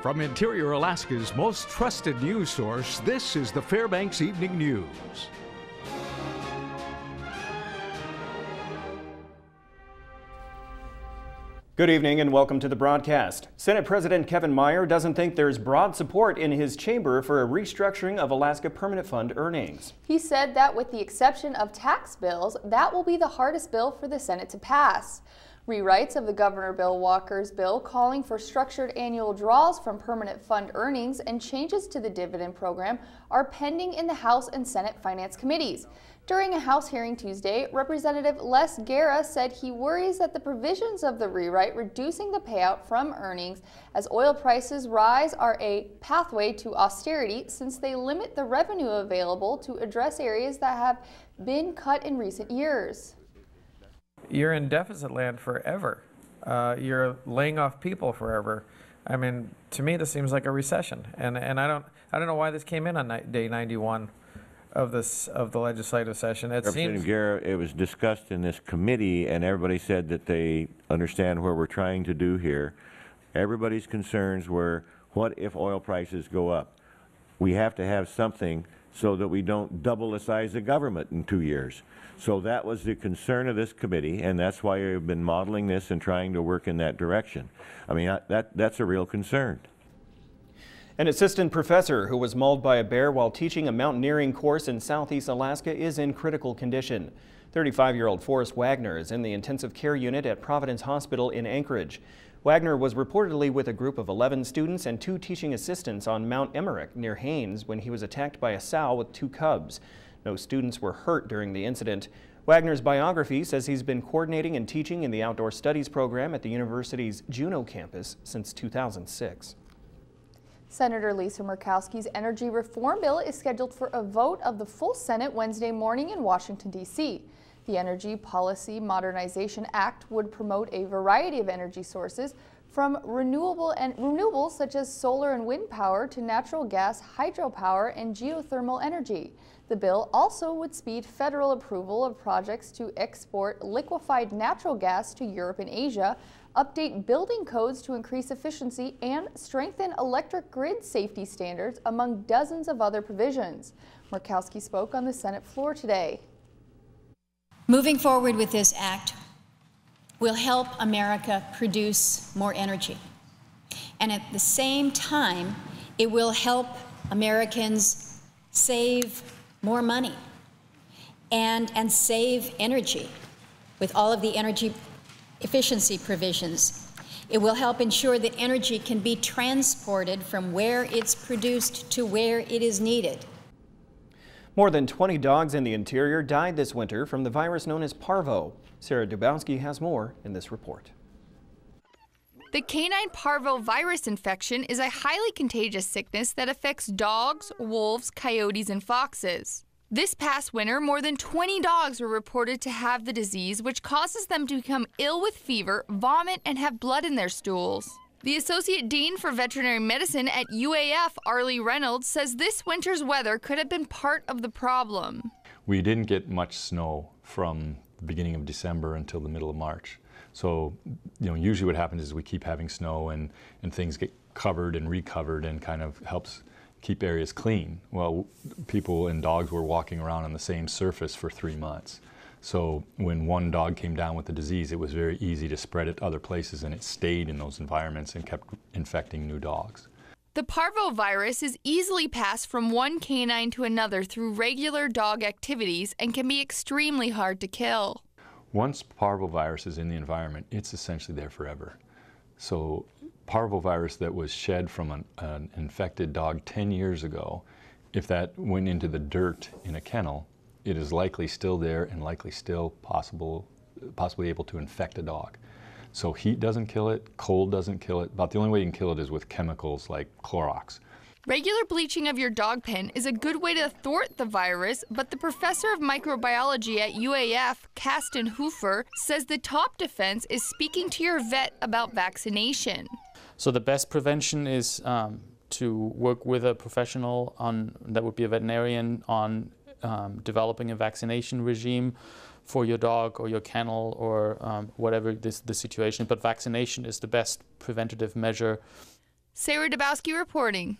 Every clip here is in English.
From Interior Alaska's most trusted news source, this is the Fbx Evening News. Good evening and welcome to the broadcast. Senate President Kevin Meyer doesn't think there's broad support in his chamber for a restructuring of Alaska Permanent Fund earnings. He said that with the exception of tax bills, that will be the hardest bill for the Senate to pass. Rewrites of the Governor Bill Walker's bill calling for structured annual draws from permanent fund earnings and changes to the dividend program are pending in the House and Senate Finance Committees. During a House hearing Tuesday, Representative Les Guerra said he worries that the provisions of the rewrite reducing the payout from earnings as oil prices rise are a pathway to austerity since they limit the revenue available to address areas that have been cut in recent years. You're in deficit land forever. You're laying off people forever. I mean, to me, this seems like a recession, and I don't know why this came in on day 91 of the legislative session. Representative Guerra, it was discussed in this committee, and everybody said that they understand what we're trying to do here. Everybody's concerns were, what if oil prices go up? We have to have something so that we don't double the size of government in 2 years. So that was the concern of this committee, and that's why we've been modeling this and trying to work in that direction. I mean, that's a real concern. An assistant professor who was mauled by a bear while teaching a mountaineering course in southeast Alaska is in critical condition. 35-year-old Forrest Wagner is in the intensive care unit at Providence Hospital in Anchorage. Wagner was reportedly with a group of 11 students and 2 teaching assistants on Mount Emmerich near Haines when he was attacked by a sow with 2 cubs. No students were hurt during the incident. Wagner's biography says he's been coordinating and teaching in the outdoor studies program at the university's Juneau campus since 2006. Senator Lisa Murkowski's energy reform bill is scheduled for a vote of the full Senate Wednesday morning in Washington, D.C. The Energy Policy Modernization Act would promote a variety of energy sources from renewables such as solar and wind power to natural gas, hydropower, and geothermal energy. The bill also would speed federal approval of projects to export liquefied natural gas to Europe and Asia, update building codes to increase efficiency, and strengthen electric grid safety standards, among dozens of other provisions. Murkowski spoke on the Senate floor today. Moving forward with this act will help America produce more energy. And at the same time, it will help Americans save more money and save energy with all of the energy efficiency provisions. It will help ensure that energy can be transported from where it's produced to where it is needed. More than 20 dogs in the interior died this winter from the virus known as Parvo. Sarah Dubowski has more in this report. The canine Parvo virus infection is a highly contagious sickness that affects dogs, wolves, coyotes, and foxes. This past winter, more than 20 dogs were reported to have the disease, which causes them to become ill with fever, vomit, and have blood in their stools. The Associate Dean for Veterinary Medicine at UAF, Arlie Reynolds, says this winter's weather could have been part of the problem. We didn't get much snow from the beginning of December until the middle of March. So, usually what happens is we keep having snow and things get covered and recovered and kind of helps keep areas clean. Well, people and dogs were walking around on the same surface for 3 months. So when one dog came down with the disease, it was very easy to spread it to other places, and it stayed in those environments and kept infecting new dogs. The Parvo virus is easily passed from one canine to another through regular dog activities and can be extremely hard to kill. Once Parvo virus is in the environment, it's essentially there forever. So Parvo virus that was shed from an infected dog 10 years ago, if that went into the dirt in a kennel, it is likely still there and likely still possibly able to infect a dog. So heat doesn't kill it, cold doesn't kill it. About the only way you can kill it is with chemicals like Clorox. Regular bleaching of your dog pen is a good way to thwart the virus, but the professor of microbiology at UAF, Kasten Hofer, says the top defense is speaking to your vet about vaccination. So the best prevention is to work with a professional that would be a veterinarian on developing a vaccination regime for your dog or your kennel or whatever the situation. But vaccination is the best preventative measure. Sarah Dabowski reporting.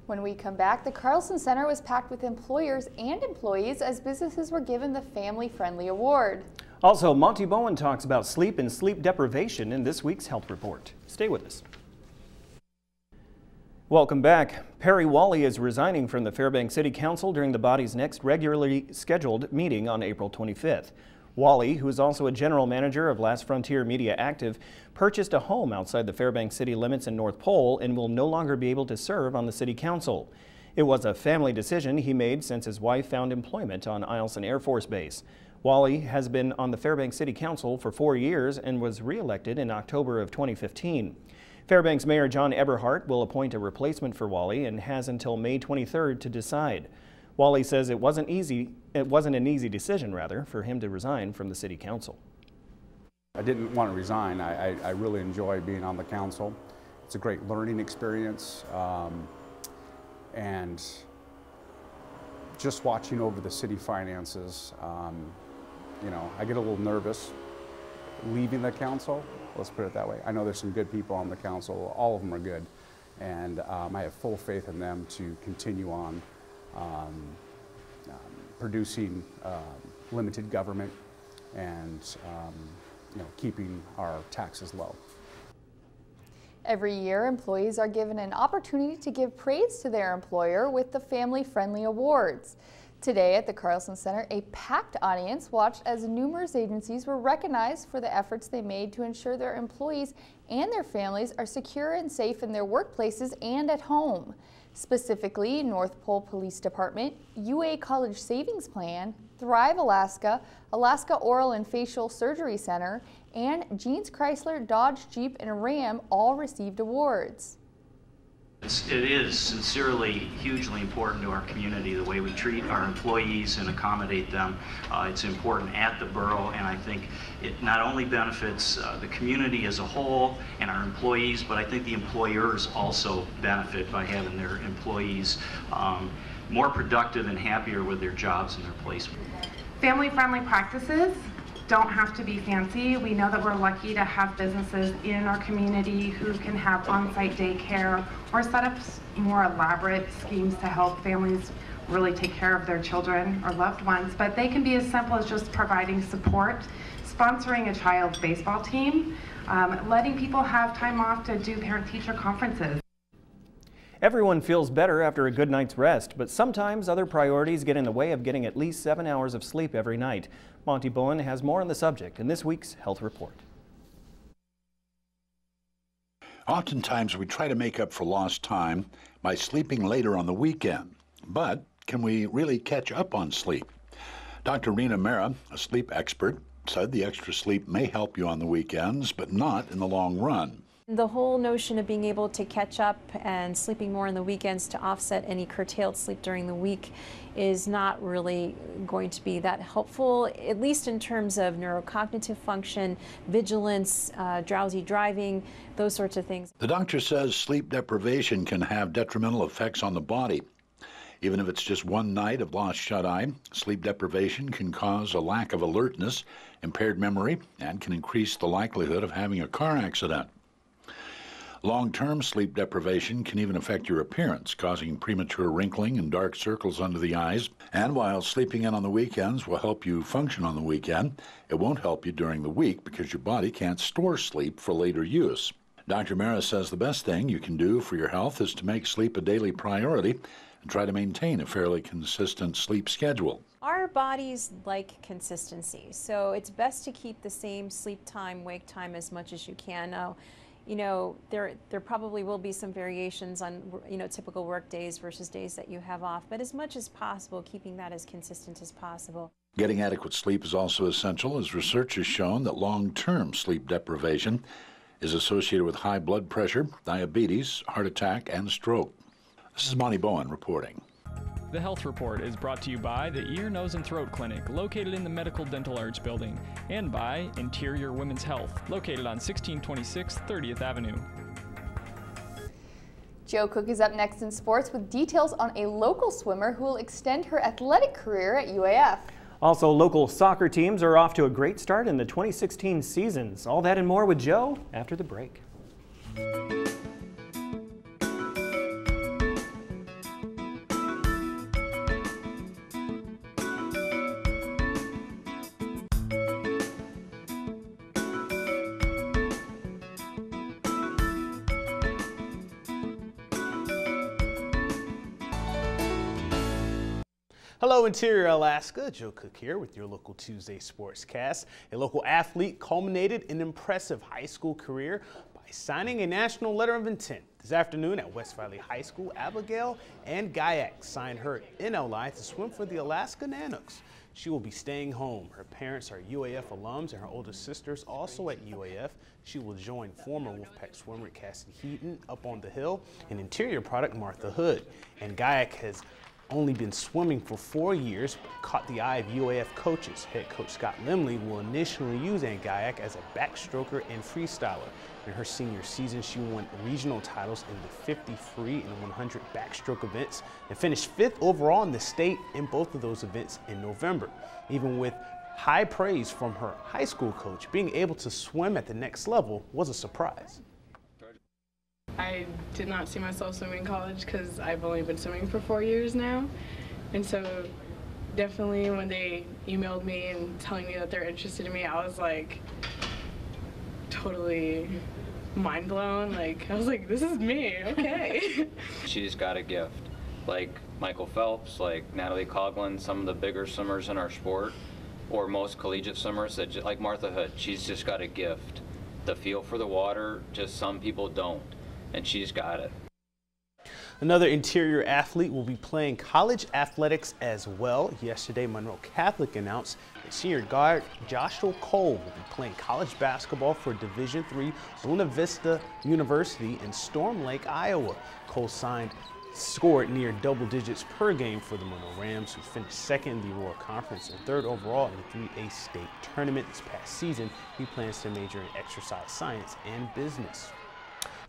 When we come back, the Carlson Center was packed with employers and employees as businesses were given the Family Friendly Award. Also, Monty Bowen talks about sleep and sleep deprivation in this week's Health Report. Stay with us. Welcome back. Perry Wally is resigning from the Fairbanks City Council during the body's next regularly scheduled meeting on April 25th. Wally, who is also a general manager of Last Frontier Media Active, purchased a home outside the Fairbanks city limits in North Pole and will no longer be able to serve on the city council. It was a family decision he made since his wife found employment on Eielson Air Force Base. Wally has been on the Fairbanks City Council for 4 years and was re-elected in October of 2015. Fairbanks Mayor John Eberhardt will appoint a replacement for Wally and has until May 23rd to decide. Wally says it wasn't an easy decision, for him to resign from the city council. I didn't want to resign. I really enjoy being on the council. It's a great learning experience, and just watching over the city finances, you know, I get a little nervous leaving the council. Let's put it that way. I know there's some good people on the council. All of them are good, and I have full faith in them to continue on producing limited government and you know, keeping our taxes low. Every year, employees are given an opportunity to give praise to their employer with the Family Friendly Awards. Today at the Carlson Center, a packed audience watched as numerous agencies were recognized for the efforts they made to ensure their employees and their families are secure and safe in their workplaces and at home. Specifically, North Pole Police Department, UA College Savings Plan, Thrive Alaska, Alaska Oral and Facial Surgery Center, and Jeans Chrysler, Dodge, Jeep, and Ram all received awards. It is sincerely hugely important to our community, the way we treat our employees and accommodate them. It's important at the borough, and I think it not only benefits the community as a whole and our employees, but I think the employers also benefit by having their employees more productive and happier with their jobs and their placement. Family-friendly practices don't have to be fancy. We know that we're lucky to have businesses in our community who can have on-site daycare or set up more elaborate schemes to help families really take care of their children or loved ones. But they can be as simple as just providing support, sponsoring a child's baseball team, letting people have time off to do parent-teacher conferences. Everyone feels better after a good night's rest, but sometimes other priorities get in the way of getting at least 7 hours of sleep every night. Monty Bowen has more on the subject in this week's Health Report. Oftentimes we try to make up for lost time by sleeping later on the weekend. But can we really catch up on sleep? Dr. Rena Mera, a sleep expert, said the extra sleep may help you on the weekends, but not in the long run. The whole notion of being able to catch up and sleeping more on the weekends to offset any curtailed sleep during the week is not really going to be that helpful, at least in terms of neurocognitive function, vigilance, drowsy driving, those sorts of things. The doctor says sleep deprivation can have detrimental effects on the body. Even if it's just one night of lost shut-eye, sleep deprivation can cause a lack of alertness, impaired memory, and can increase the likelihood of having a car accident. Long-term sleep deprivation can even affect your appearance, causing premature wrinkling and dark circles under the eyes. And while sleeping in on the weekends will help you function on the weekend, it won't help you during the week because your body can't store sleep for later use. Dr. Mera says the best thing you can do for your health is to make sleep a daily priority and try to maintain a fairly consistent sleep schedule. Our bodies like consistency, so it's best to keep the same sleep time, wake time as much as you can. Now, you know, there probably will be some variations on, you know, typical work days versus days that you have off, but as much as possible, keeping that as consistent as possible. Getting adequate sleep is also essential, as research has shown that long-term sleep deprivation is associated with high blood pressure, diabetes, heart attack, and stroke. This is Monty Bowen reporting. The Health Report is brought to you by the Ear, Nose, and Throat Clinic, located in the Medical Dental Arts Building, and by Interior Women's Health, located on 1626 30th Avenue. Joe Cook is up next in sports with details on a local swimmer who will extend her athletic career at UAF. Also, local soccer teams are off to a great start in the 2016 seasons. All that and more with Joe after the break. Hello, Interior Alaska. Joe Cook here with your local Tuesday Sportscast. A local athlete culminated an impressive high school career by signing a national letter of intent. This afternoon at West Valley High School, Abigail Ann Gyak signed her NLI to swim for the Alaska Nanooks. She will be staying home. Her parents are UAF alums and her older sister's also at UAF. She will join former Wolfpack swimmer Cassidy Heaton up on the hill and interior product Martha Hood. And Gyak has only been swimming for 4 years, but caught the eye of UAF coaches. Head coach Scott Limley will initially use Ann Gyak as a backstroker and freestyler. In her senior season, she won regional titles in the 50 free and 100 backstroke events and finished 5th overall in the state in both of those events in November. Even with high praise from her high school coach, being able to swim at the next level was a surprise. I did not see myself swimming in college because I've only been swimming for 4 years now. And so definitely when they emailed me and telling me that they're interested in me, I was like totally mind blown. Like, I was like, this is me, okay. She's got a gift. Like Michael Phelps, like Natalie Coughlin, some of the bigger swimmers in our sport, or most collegiate swimmers, that like Martha Hood, she's just got a gift. The feel for the water, just some people don't. And she's got it. Another interior athlete will be playing college athletics as well. Yesterday, Monroe Catholic announced that senior guard Joshua Cole will be playing college basketball for Division III Luna Vista University in Storm Lake, Iowa. Cole scored near double digits per game for the Monroe Rams, who finished second in the Aurora Conference and third overall in the 3A state tournament this past season. He plans to major in exercise science and business.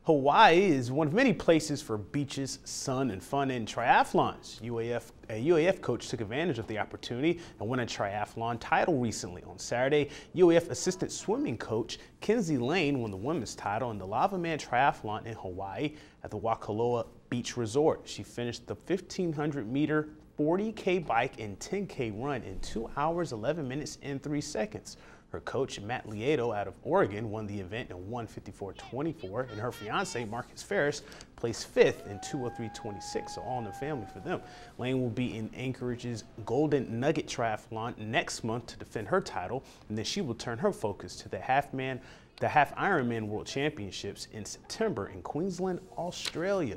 Hawaii is one of many places for beaches, sun, and fun in triathlons. A UAF coach took advantage of the opportunity and won a triathlon title recently. On Saturday, UAF assistant swimming coach Kenzie Lane won the women's title in the Lava Man Triathlon in Hawaii at the Waikoloa Beach Resort. She finished the 1,500-meter 40K bike and 10K run in 2 hours, 11 minutes, and 3 seconds. Her coach, Matt Lieto, out of Oregon, won the event in 1:54.24, and her fiance, Marcus Ferris, placed 5th in 2:03.26, so all in the family for them. Lane will be in Anchorage's Golden Nugget Triathlon next month to defend her title, and then she will turn her focus to the half Ironman World Championships in September in Queensland, Australia.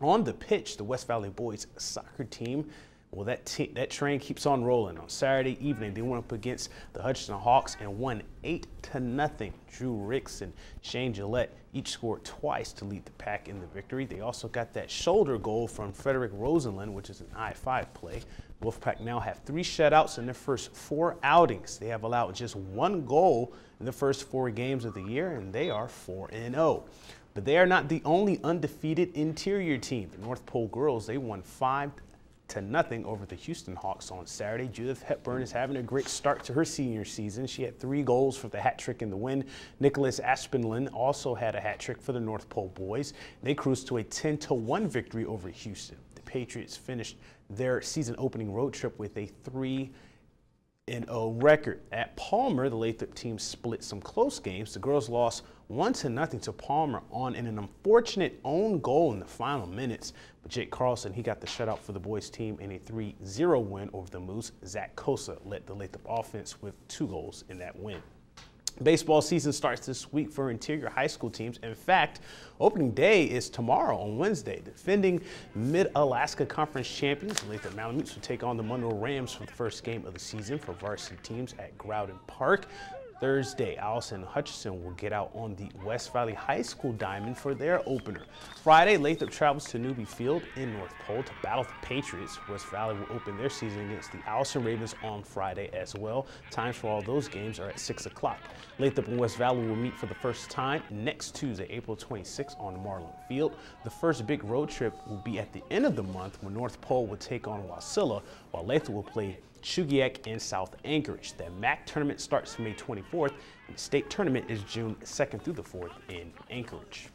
On the pitch, the West Valley boys soccer team, well, that train keeps on rolling. On Saturday evening, they went up against the Hutchinson Hawks and won 8-0. Drew Ricks and Shane Gillette each scored twice to lead the pack in the victory. They also got that shoulder goal from Frederick Rosenlund, which is an I-5 play. Wolfpack now have 3 shutouts in their first 4 outings. They have allowed just 1 goal in the first 4 games of the year, and they are 4-0. But they are not the only undefeated interior team. The North Pole girls, they won 5-0 over the Houston Hawks on Saturday. Judith Hepburn is having a great start to her senior season. She had 3 goals for the hat trick in the win. Nicholas Aspinlin also had a hat trick for the North Pole boys. They cruised to a 10-1 victory over Houston. The Patriots finished their season opening road trip with a 3-0 record. At Palmer, the Lathrop team split some close games. The girls lost 1-0 to Palmer on an unfortunate own goal in the final minutes. But Jake Carlson, he got the shutout for the boys team in a 3-0 win over the Moose. Zach Kosa led the Lathrop offense with 2 goals in that win. Baseball season starts this week for interior high school teams. In fact, opening day is tomorrow on Wednesday. Defending Mid-Alaska Conference champions, the Lathrop Malamutes will take on the Monroe Rams for the first game of the season for varsity teams at Groudon Park. Thursday, Allison and Hutchinson will get out on the West Valley High School diamond for their opener. Friday, Lathrop travels to Newby Field in North Pole to battle the Patriots. West Valley will open their season against the Allison Ravens on Friday as well. Times for all those games are at 6 o'clock. Lathrop and West Valley will meet for the first time next Tuesday, April 26th on Marlin Field. The first big road trip will be at the end of the month when North Pole will take on Wasilla, while Lathrop will play Chugiak and South Anchorage. The MAC tournament starts May 24th, and the state tournament is June 2nd through the 4th in Anchorage.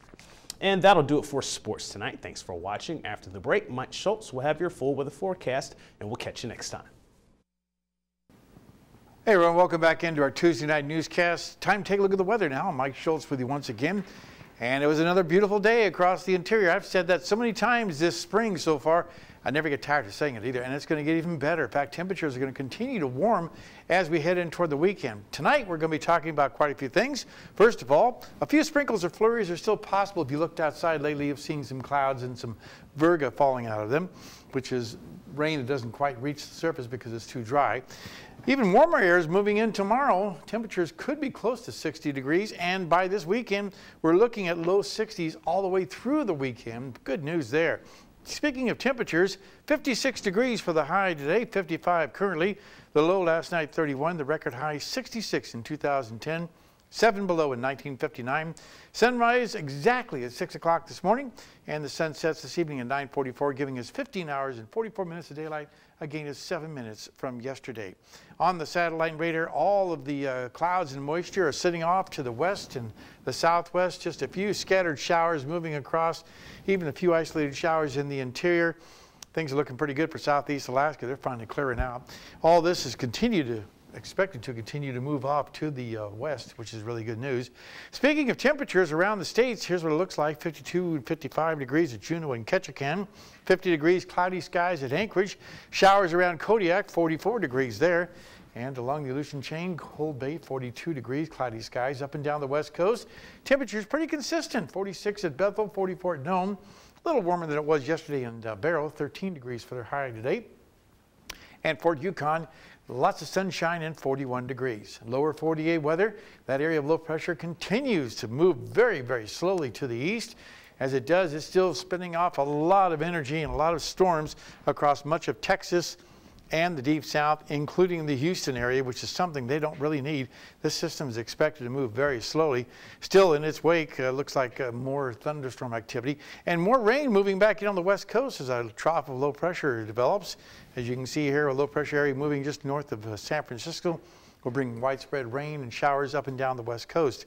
And that'll do it for sports tonight. Thanks for watching. After the break, Mike Schultz will have your full weather forecast, and we'll catch you next time. Hey everyone, welcome back into our Tuesday night newscast. Time to take a look at the weather now. Mike Schultz with you once again. And it was another beautiful day across the interior. I've said that so many times this spring so far. I never get tired of saying it either, and it's going to get even better. In fact, temperatures are going to continue to warm as we head in toward the weekend. Tonight, we're going to be talking about quite a few things. First of all, a few sprinkles or flurries are still possible. If you looked outside lately, you've seen some clouds and some virga falling out of them, which is rain that doesn't quite reach the surface because it's too dry. Even warmer air is moving in tomorrow. Temperatures could be close to 60 degrees, and by this weekend, we're looking at low 60s all the way through the weekend. Good news there. Speaking of temperatures, 56 degrees for the high today, 55 currently. The low last night, 31. The record high, 66 in 2010, 7 below in 1959. Sunrise exactly at 6 o'clock this morning, and the sun sets this evening at 9:44, giving us 15 hours and 44 minutes of daylight, a gain of 7 minutes from yesterday. On the satellite radar, all of the clouds and moisture are sitting off to the west and the southwest. Just a few scattered showers moving across, even a few isolated showers in the interior. Things are looking pretty good for southeast Alaska. They're finally clearing out. All this is expected to continue to move off to the west, which is really good news. Speaking of temperatures around the states, here's what it looks like. 52 and 55 degrees at Juneau and Ketchikan. 50 degrees, cloudy skies at Anchorage. Showers around Kodiak, 44 degrees there. And along the Aleutian chain, Cold Bay, 42 degrees, cloudy skies. Up and down the west coast, temperatures pretty consistent. 46 at Bethel, 44 at Nome. A little warmer than it was yesterday in Barrow, 13 degrees for their high today. And Fort Yukon, lots of sunshine and 41 degrees. Lower 48 weather, that area of low pressure continues to move very, very slowly to the east. As it does, it's still spinning off a lot of energy and a lot of storms across much of Texas and the deep south, including the Houston area, which is something they don't really need. This system is expected to move very slowly. Still in its wake, looks like more thunderstorm activity and more rain moving back in on the west coast as a trough of low pressure develops. As you can see here, a low pressure area moving just north of San Francisco will bring widespread rain and showers up and down the west coast.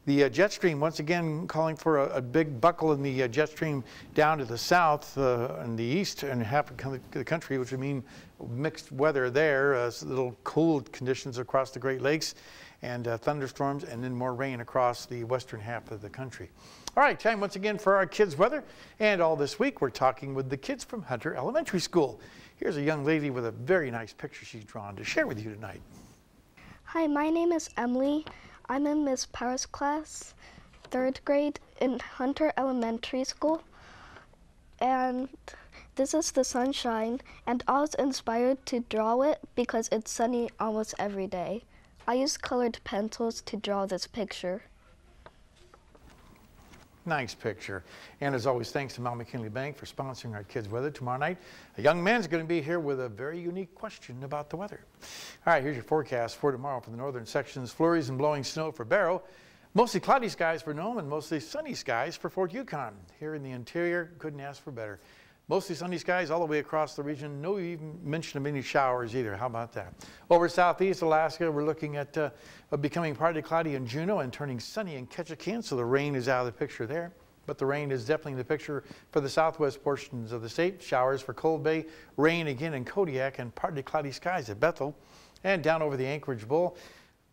The jet stream, once again, calling for a big buckle in the jet stream down to the south and the east and half of the country, which would mean mixed weather there, little cool conditions across the Great Lakes and thunderstorms, and then more rain across the western half of the country. All right, time once again for our kids' weather. And all this week, we're talking with the kids from Hunter Elementary School. Here's a young lady with a very nice picture she's drawn to share with you tonight. Hi, my name is Emily. I'm in Miss Power's class, 3rd grade in Hunter Elementary School. And this is the sunshine, and I was inspired to draw it because it's sunny almost every day. I used colored pencils to draw this picture. Nice picture. And as always, thanks to Mount McKinley Bank for sponsoring our kids' weather. Tomorrow night, a young man's going to be here with a very unique question about the weather. All right, here's your forecast for tomorrow for the northern sections. Flurries and blowing snow for Barrow. Mostly cloudy skies for Nome and mostly sunny skies for Fort Yukon. Here in the interior, couldn't ask for better. Mostly sunny skies all the way across the region. No even mention of any showers either. How about that? Over southeast Alaska, we're looking at becoming partly cloudy in Juneau and turning sunny in Ketchikan, so the rain is out of the picture there. But the rain is definitely in the picture for the southwest portions of the state. Showers for Cold Bay, rain again in Kodiak, and partly cloudy skies at Bethel. And down over the Anchorage Bowl,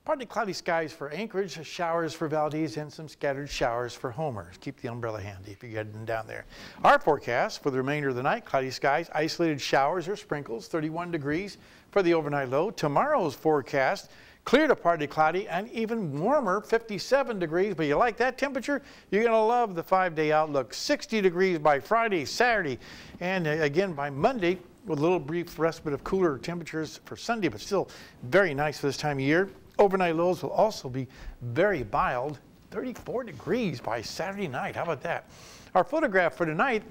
partly cloudy skies for Anchorage, showers for Valdez, and some scattered showers for Homer. Keep the umbrella handy if you're heading down there. Our forecast for the remainder of the night, cloudy skies, isolated showers or sprinkles, 31 degrees for the overnight low. Tomorrow's forecast, clear to partly cloudy and even warmer, 57 degrees. But you like that temperature? You're going to love the 5-day outlook. 60 degrees by Friday, Saturday, and again by Monday with a little brief respite of cooler temperatures for Sunday, but still very nice for this time of year. Overnight lows will also be very mild, 34 degrees by Saturday night. How about that? Our photograph for tonight,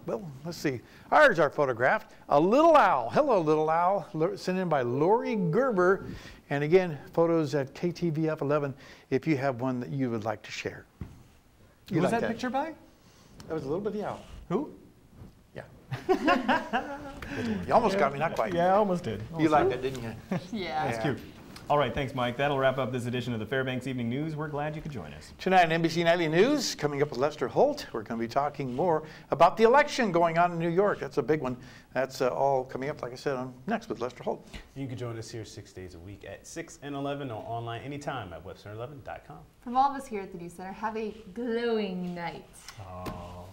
well, let's see. Here's our photograph, a little owl. Hello, little owl, sent in by Lori Gerber. And again, photos at KTVF 11 if you have one that you would like to share. Who was that picture by? That was a little bit of the owl. Who? Yeah. You almost got me, not quite. Yeah, I almost did. You liked it, didn't you? Yeah. That's cute. All right, thanks, Mike. That'll wrap up this edition of the Fairbanks Evening News. We're glad you could join us. Tonight on NBC Nightly News, coming up with Lester Holt, we're going to be talking more about the election going on in New York. That's a big one. That's all coming up, like I said, on next with Lester Holt. You can join us here 6 days a week at 6 and 11 or online anytime at webcenter11.com. From all of us here at the News Center, have a glowing night. Oh.